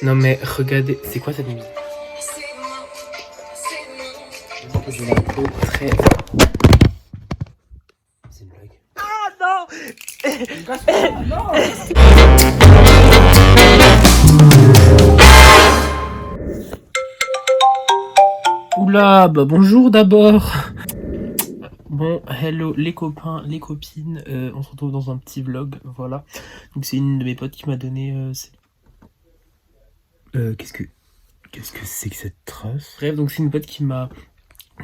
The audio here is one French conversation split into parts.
Non mais regardez, c'est quoi cette musique? J'ai la peau très... C'est une blague. Ah non! Oula, bah bonjour d'abord. Bon, hello les copains, les copines, on se retrouve dans un petit vlog, voilà. Donc c'est une de mes potes qui m'a donné... Qu'est-ce que c'est que cette trace? Bref, donc c'est une pote qui m'a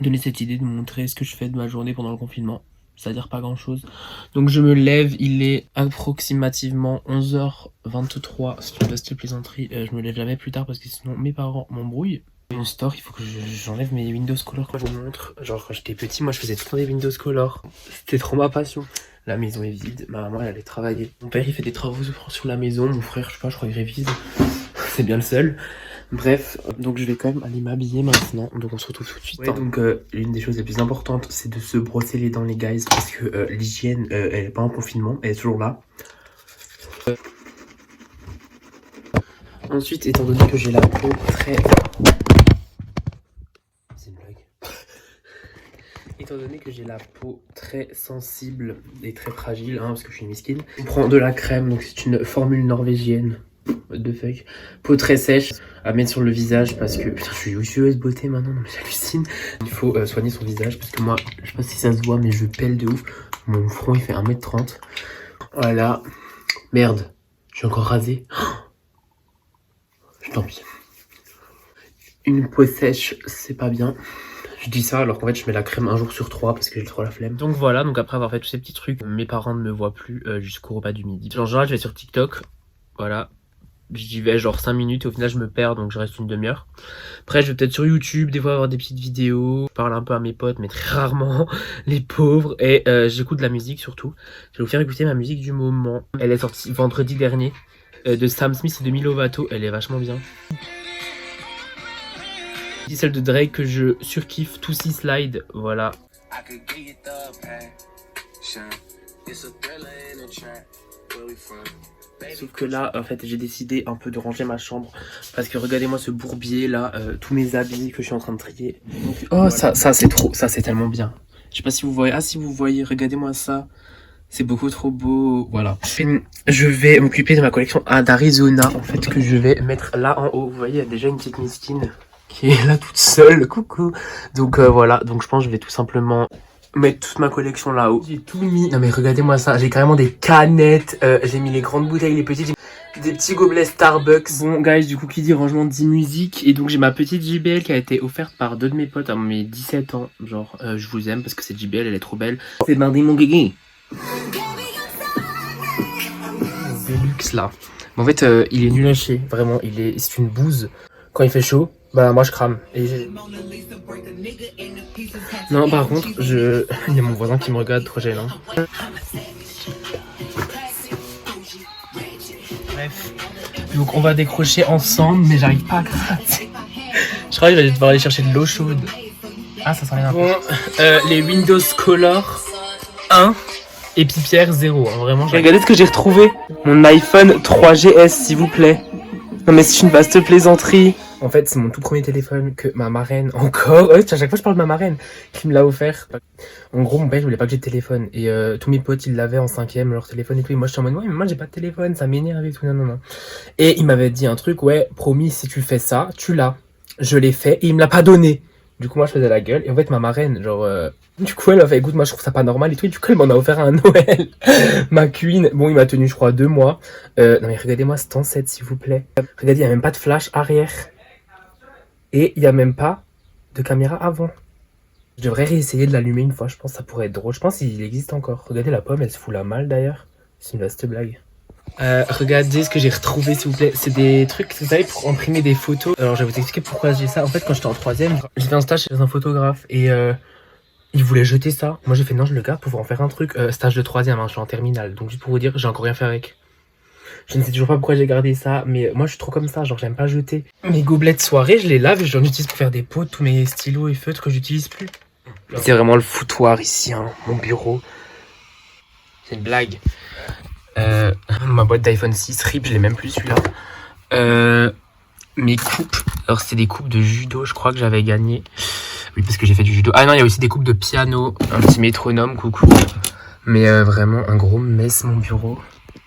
donné cette idée de me montrer ce que je fais de ma journée pendant le confinement. C'est-à-dire pas grand chose. Donc je me lève, il est approximativement 11h23. C'est une vaste plaisanterie, je me lève jamais plus tard parce que sinon mes parents m'embrouillent. Une store, il faut que j'enlève mes Windows Color quand je vous montre. Genre quand j'étais petit, moi je faisais tout le temps des Windows Color. C'était trop ma passion. La maison est vide, ma maman elle allait travailler. Mon père il fait des travaux sur la maison, mon frère je sais pas, je crois qu'il révise. C'est bien le seul. Bref, donc je vais quand même aller m'habiller maintenant. Donc on se retrouve tout de suite. Ouais, donc l'une des choses les plus importantes c'est de se brosser les dents les guys. Parce que l'hygiène elle est pas en confinement, elle est toujours là. Ensuite, étant donné que j'ai la peau très... C'est une blague. Étant donné que j'ai la peau très sensible et très fragile, hein, parce que je suis une miskine, on prend de la crème, donc c'est une formule norvégienne. What the fuck. Peau très sèche à mettre sur le visage parce que... Putain, je suis joueuse beauté maintenant, non mais j'hallucine. Il faut soigner son visage parce que moi, je sais pas si ça se voit, mais je pèle de ouf. Mon front, il fait 1m30. Voilà. Merde. Je suis encore rasé. Tant pis. Une peau sèche, c'est pas bien. Je dis ça alors qu'en fait je mets la crème un jour sur 3 parce que j'ai trop la flemme. Donc voilà, donc après avoir fait tous ces petits trucs, mes parents ne me voient plus jusqu'au repas du midi. En général je vais sur TikTok, voilà. J'y vais genre 5 minutes et au final je me perds donc je reste une demi-heure. Après je vais peut-être sur YouTube, des fois avoir des petites vidéos. Je parle un peu à mes potes mais très rarement, les pauvres. Et j'écoute de la musique surtout. Je vais vous faire écouter ma musique du moment. Elle est sortie vendredi dernier de Sam Smith et de Demi Lovato, elle est vachement bien. Celle de Drake que je surkiffe, To See Slide, voilà. Sauf que là, en fait, j'ai décidé un peu de ranger ma chambre parce que regardez-moi ce bourbier là, tous mes habits que je suis en train de trier. Donc, oh, voilà. ça c'est trop, ça c'est tellement bien. Je sais pas si vous voyez, ah si vous voyez, regardez-moi ça. C'est beaucoup trop beau, voilà. Je vais m'occuper de ma collection d'Arizona, en fait, que je vais mettre là en haut. Vous voyez, il y a déjà une petite miskine qui est là toute seule, coucou. Donc voilà, donc je pense que je vais tout simplement mettre toute ma collection là-haut. J'ai tout mis. Non mais regardez-moi ça, j'ai carrément des canettes, j'ai mis les grandes bouteilles, les petites, des petits gobelets Starbucks. Bon guys, du coup qui dit rangement dit musique. Et donc j'ai ma petite JBL qui a été offerte par deux de mes potes à mes 17 ans. Genre je vous aime parce que cette JBL elle est trop belle. C'est Bardé mon guigui. Velux là. Mais en fait il est nul à chier, vraiment, c'est une bouse. Quand il fait chaud, bah moi je crame. Et non par contre il y a mon voisin qui me regarde, trop gênant. Bref. Donc on va décrocher ensemble mais j'arrive pas à gratter. Je crois que je vais devoir aller chercher de l'eau chaude. Ah ça sent rien. Bon, les Windows Color 1 et Pierre 0, hein, vraiment. Regardez ce que j'ai retrouvé. Mon iPhone 3GS s'il vous plaît. Non mais c'est une vaste plaisanterie. En fait c'est mon tout premier téléphone que ma marraine encore, à chaque fois je parle de ma marraine, qui me l'a offert. En gros mon père il voulait pas que j'ai de téléphone. Et tous mes potes ils l'avaient en 5ème leur téléphone et tout. Et moi je suis en mode ouais mais moi j'ai pas de téléphone, ça m'énerve et tout, non. Et il m'avait dit un truc, ouais promis si tu fais ça, tu l'as. Je l'ai fait et il me l'a pas donné. Du coup moi je faisais la gueule et en fait ma marraine genre du coup elle a fait écoute moi je trouve ça pas normal et tout et du coup elle m'en a offert un Noël. Ma queen, bon il m'a tenu je crois 2 mois. Non mais regardez-moi cet ancêtre s'il vous plaît. Regardez il y a même pas de flash arrière. Et il y a même pas de caméra avant. Je devrais réessayer de l'allumer une fois, je pense que ça pourrait être drôle. Je pense qu'il existe encore. Regardez la pomme, elle se fout la malle d'ailleurs. C'est une vaste blague. Regardez ce que j'ai retrouvé s'il vous plaît. C'est des trucs, vous savez, pour imprimer des photos. Alors je vais vous expliquer pourquoi j'ai ça. En fait quand j'étais en 3ème, j'étais en stage chez un photographe. Et il voulait jeter ça. Moi j'ai fait non je le garde pour en faire un truc. Stage de 3ème, hein, je suis en terminale. Donc juste pour vous dire, j'ai encore rien fait avec. Je ne sais toujours pas pourquoi j'ai gardé ça, mais moi je suis trop comme ça, genre j'aime pas jeter. Mes gobelets de soirée, je les lave et j'en utilise pour faire des pots, tous mes stylos et feutres que j'utilise plus. C'est vraiment le foutoir ici, hein, mon bureau. C'est une blague. Ma boîte d'iPhone 6, RIP, je l'ai même plus celui-là. mes coupes. Alors c'était des coupes de judo, je crois que j'avais gagné. Oui, parce que j'ai fait du judo. Ah non, il y a aussi des coupes de piano, un petit métronome, coucou. Mais vraiment un gros mess mon bureau.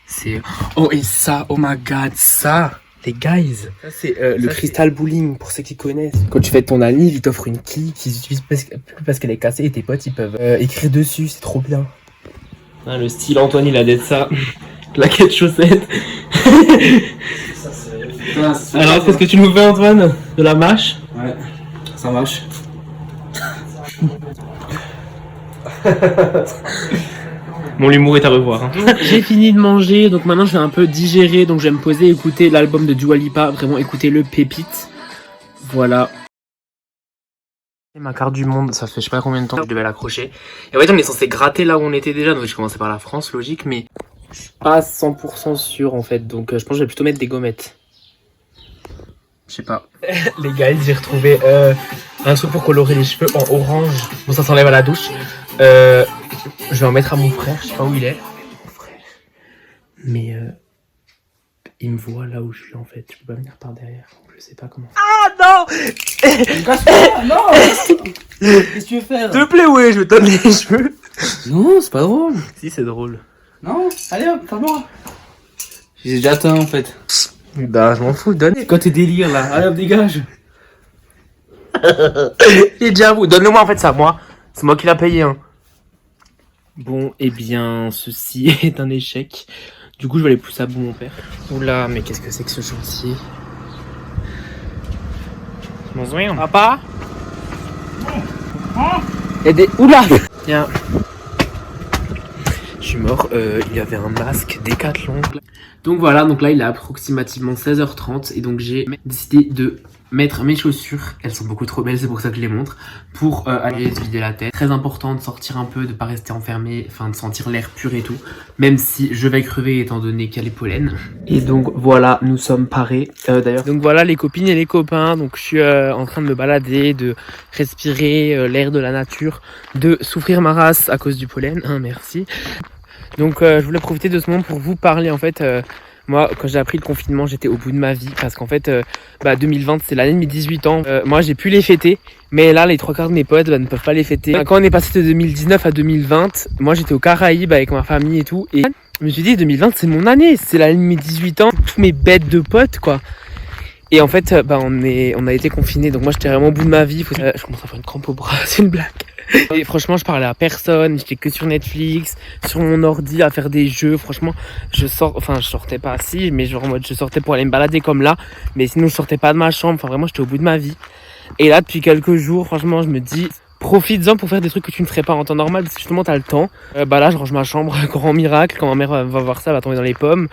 C'est... Oh et ça, oh my god, ça, les guys. Ça c'est le crystal bowling pour ceux qui connaissent. Quand tu fais ton ami, il t'offre une quille qu'ils utilisent plus parce qu'elle est cassée et tes potes ils peuvent écrire dessus, c'est trop bien. Ah, le style Antoine il a d'être ça. Claquette chaussette. Alors qu'est-ce que tu nous fais Antoine? De la mâche? Ouais, ça marche. Bon, l'humour est à revoir. Hein. J'ai fini de manger, donc maintenant je vais un peu digérer, donc je vais me poser et écouter l'album de Dua Lipa, vraiment écouter le pépite. Voilà. Ma carte du monde, ça fait je sais pas combien de temps que je devais l'accrocher. Et en fait on est censé gratter là où on était déjà, donc je commençais par la France, logique, mais je suis pas 100% sûr en fait, donc je pense que je vais plutôt mettre des gommettes. Je sais pas. Les gars, j'ai retrouvé un truc pour colorer les cheveux en orange. Bon, ça s'enlève à la douche. Je vais en mettre à mon frère, je sais pas où il est. Mon frère. Mais il me voit là où je suis en fait. Je peux pas venir par derrière. Je sais pas comment. Ah non! Non! Qu'est-ce que tu veux faire? S'il te plaît, ouais, je me donne les cheveux. Non, c'est pas drôle. Si, c'est drôle. Non, allez hop, fais-moi. J'ai déjà atteint en fait. Bah, je m'en fous, donne. C'est quoi tes délires là? Allez hop, dégage. J'ai déjà vous. Donne-le-moi en fait, ça, moi. C'est moi qui l'a payé, hein. Bon, eh bien, ceci est un échec. Du coup, je vais aller pousser à bout mon père. Oula, mais qu'est-ce que c'est que ce chantier? Bonjour. Papa? Il y a des... Oula! Tiens. Je suis mort, il y avait un masque Décathlon. Donc voilà, donc là il est approximativement 16h30 et donc j'ai décidé de mettre mes chaussures. Elles sont beaucoup trop belles, c'est pour ça que je les montre. Pour aller se vider la tête. Très important de sortir un peu, de pas rester enfermé, enfin de sentir l'air pur et tout. Même si je vais crever étant donné qu'il y a les pollens. Et donc voilà, nous sommes parés d'ailleurs. Donc voilà les copines et les copains, donc je suis en train de me balader, de respirer l'air de la nature, de souffrir ma race à cause du pollen, hein, merci. Donc je voulais profiter de ce moment pour vous parler en fait. Moi quand j'ai appris le confinement j'étais au bout de ma vie parce qu'en fait 2020 c'est l'année de mes 18 ans. Moi j'ai pu les fêter mais là les 3/4 de mes potes ne peuvent pas les fêter. Quand on est passé de 2019 à 2020, moi j'étais aux Caraïbes avec ma famille et tout et je me suis dit 2020 c'est mon année, c'est l'année de mes 18 ans, tous mes bêtes de potes quoi. Et en fait on a été confinés donc moi j'étais vraiment au bout de ma vie. Je commence à faire une crampe au bras, c'est une blague. Et franchement je parlais à personne, j'étais que sur Netflix, sur mon ordi à faire des jeux. Franchement je sortais pas si, mais genre en mode je sortais pour aller me balader comme là, mais sinon je sortais pas de ma chambre, enfin vraiment j'étais au bout de ma vie. Et là depuis quelques jours franchement je me dis profites-en pour faire des trucs que tu ne ferais pas en temps normal parce que justement t'as le temps. Là je range ma chambre, grand miracle, quand ma mère va voir ça elle va tomber dans les pommes.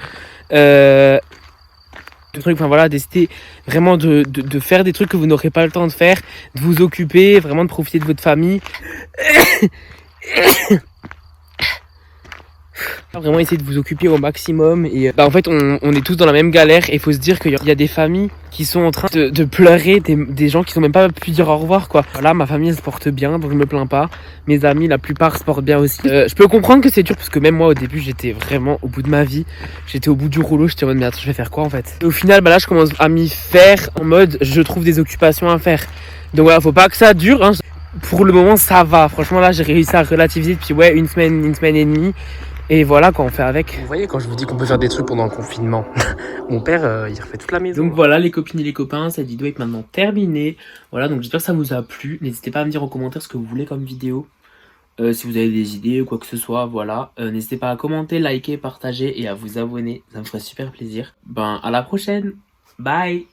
Enfin voilà, décider vraiment de faire des trucs que vous n'aurez pas le temps de faire, de vous occuper, vraiment de profiter de votre famille. Vraiment essayer de vous occuper au maximum et en fait on est tous dans la même galère et il faut se dire qu'il y a des familles qui sont en train de pleurer, des gens qui sont même pas pu dire au revoir quoi. Là ma famille elle se porte bien donc je me plains pas, mes amis la plupart se portent bien aussi. Je peux comprendre que c'est dur parce que même moi au début j'étais vraiment au bout de ma vie, j'étais au bout du rouleau, j'étais en mode mais attends je vais faire quoi en fait. Et au final là je commence à m'y faire en mode je trouve des occupations à faire. Donc voilà, faut pas que ça dure hein. Pour le moment ça va, franchement là j'ai réussi à relativiser depuis une semaine et demie. Et voilà quoi on fait avec. Vous voyez quand je vous dis qu'on peut faire des trucs pendant le confinement, mon père il refait toute la maison. Donc voilà les copines et les copains, cette vidéo est maintenant terminée. Voilà donc j'espère que ça vous a plu. N'hésitez pas à me dire en commentaire ce que vous voulez comme vidéo. Si vous avez des idées ou quoi que ce soit, voilà. N'hésitez pas à commenter, liker, partager et à vous abonner. Ça me ferait super plaisir. À la prochaine. Bye.